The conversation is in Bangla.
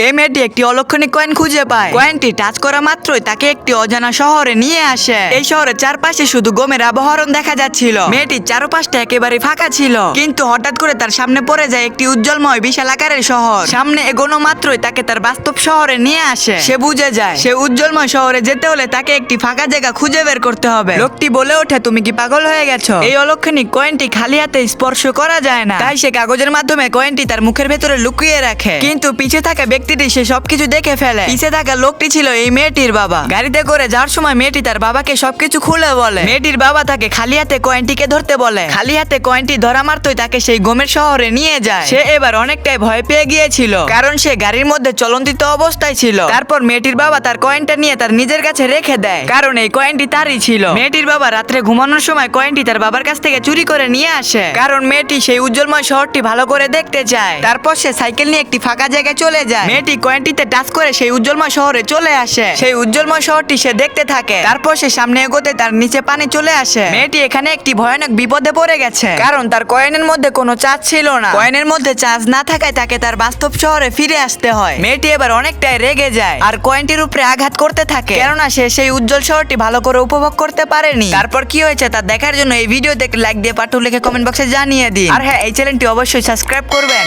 এই মেয়েটি একটি অলক্ষণিক কয়েন খুঁজে পায়। কয়েনটি টাচ করা মাত্রই তাকে একটি অজানা শহরে নিয়ে আসে। এই শহরের চারপাশে শুধু গমের আবহরণ দেখা যাচ্ছিল। মেয়েটির চারপাশটা একেবারে ফাঁকা ছিল, কিন্তু হঠাৎ করে তার সামনে পড়ে যায় একটি উজ্জ্বলময় বিশাল আকারের শহর। সামনে এগোনো মাত্রই তাকে তার বাস্তব শহরে নিয়ে আসে। সে বুঝে যায় সে উজ্জ্বলময় শহরে যেতে হলে তাকে একটি ফাঁকা জায়গা খুঁজে বের করতে হবে। লোকটি বলে ওঠে, তুমি কি পাগল হয়ে গেছো? এই অলক্ষণিক কয়েনটি খালি হাতে স্পর্শ করা যায় না। তাই সে কাগজের মাধ্যমে কয়েনটি তার মুখের ভেতরে লুকিয়ে রাখে। কিন্তু পিছে থাকা ব্যক্তিটি সে সবকিছু দেখে ফেলে। পিছে থাকা লোকটি ছিল এই মেয়েটির বাবা। গাড়িতে করে যাওয়ার সময় মেয়েটি তার বাবাকে সবকিছু খুলে বলে। মেয়েটির বাবা তাকে খালি হাতে কয়েনটিকে ধরতে বলে। খালি হাতে কয়েনটি ধরা মাত্রই তাকে সেই গমের শহরে নিয়ে যায়। সে এবার অনেকটাই ভয় পেয়ে গিয়েছিল, কারণ সে গাড়ির মধ্যে চলন্তিত অবস্থায় ছিল। তারপর মেয়েটির বাবা তার কয়েনটা নিয়ে তার নিজের কাছে রেখে দেয়, কারণ এই কয়েনটি তারই ছিল। মেয়েটির বাবা রাত্রে ঘুমানোর সময় কয়েনটি তার বাবার কাছ থেকে চুরি করে নিয়ে আসে, কারণ মেয়েটি সেই উজ্জ্বলময় শহরটি ভালো করে দেখতে চায়। তারপর সে সাইকেল নিয়ে একটি ফাঁকা জায়গায় চলে যায়। মেয়েটি কয়েনটিতে টাচ করে সেই উজ্জ্বলময় শহরে চলে আসে। সেই উজ্জ্বলময় শহরটি সে দেখতে থাকে। তারপর সে সামনে এগোতে তার নিচে পানি চলে আসে। মেয়েটি এখানে একটি ভয়ানক বিপদে পড়ে গেছে, কারণ তার কয়েনের মধ্যে কোনো চার্জ ছিল না। কয়েনের মধ্যে চার্জ না থাকায় তাকে তার বাস্তব শহরে ফিরে আসতে হয়। মেয়েটি এবার অনেকটাই রেগে যায় আর কয়েনটির উপরে আঘাত করতে থাকে, কেননা সে সেই উজ্জ্বল শহরটি ভালো করে উপভোগ করতে পারেনি। তারপর কি হয়েছে তা দেখার জন্য এই ভিডিওতে লাইক দিয়ে পাঠক লিখে কমেন্ট বক্সে জানিয়ে দিন। আর হ্যাঁ, এই চ্যানেলটি অবশ্যই সাবস্ক্রাইব করবেন।